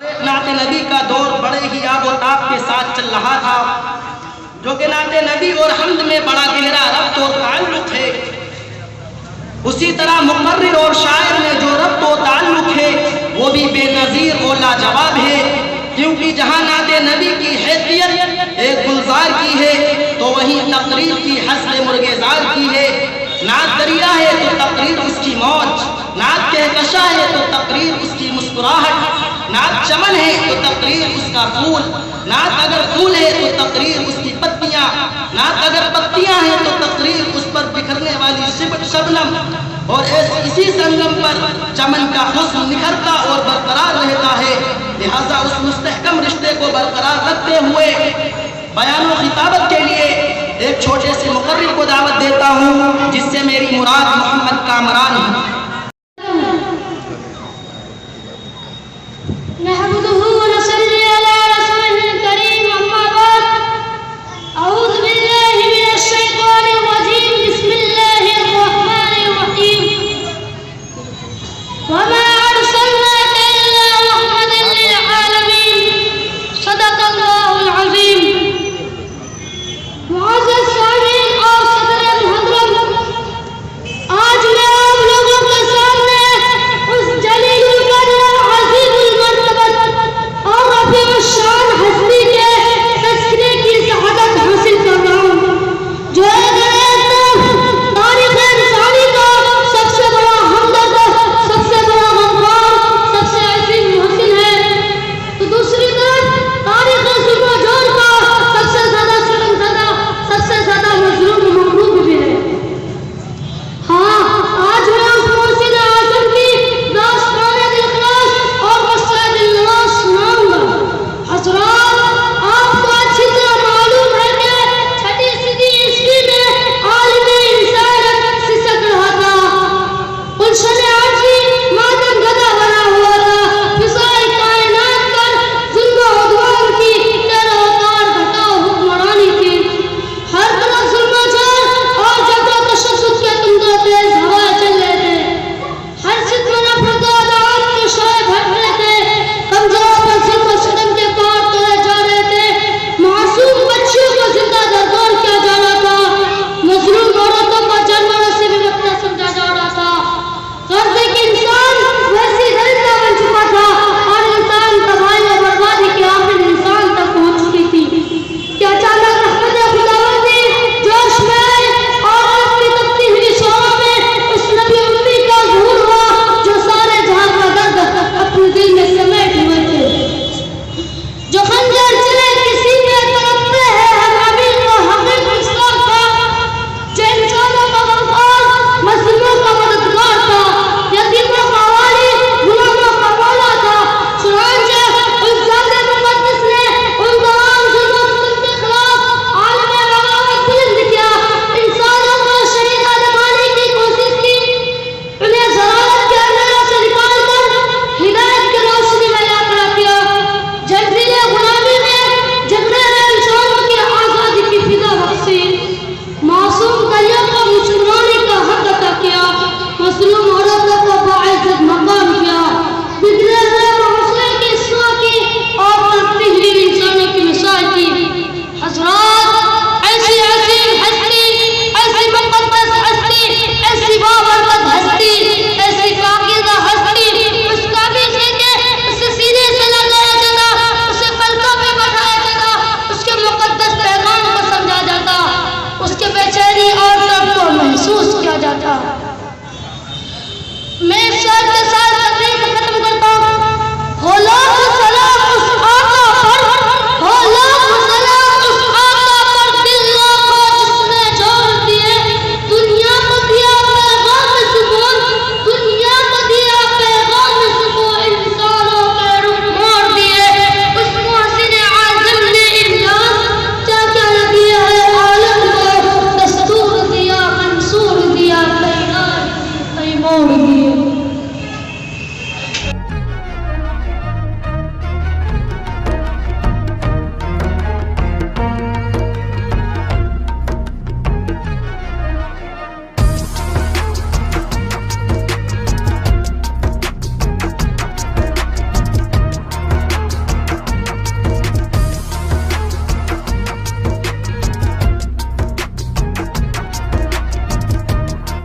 नाते नबी का दौर बड़े ही आबोताब के साथ चल रहा था, जो कि नाते नबी और हम्द में बड़ा गहरा रब्त और ताल्लुक है। उसी तरह मुकर्रिर और शायर में जो रब्त और ताल्लुक है वो भी बेनज़ीर और लाजवाब है, क्योंकि जहाँ नाते नबी की हैसियत एक गुलजार की है तो वहीं तकरीर की हस्ब मुर्गेजार की है। नात दरिया है तो तकरीर उसकी मौज, नात कहकशा है तो तकरीर उसकी मुस्कुराहट, नात चमन है तो तकरीर उसका फूल, नात अगर फूल है तो तकरीर उसकी पत्तियां, नात अगर पत्तियां हैं तो तकरीर उस पर बिखरने वाली शबनम। और इसी संगम पर चमन का हुस्न निखरता और बरकरार रहता है। लिहाजा उस मुस्तहकम रिश्ते को बरकरार रखते हुए बयान व खिताबत के लिए एक छोटे से मुकर्रिर को दावत देता हूँ, जिससे मेरी मुराद मोहम्मद कामरान है।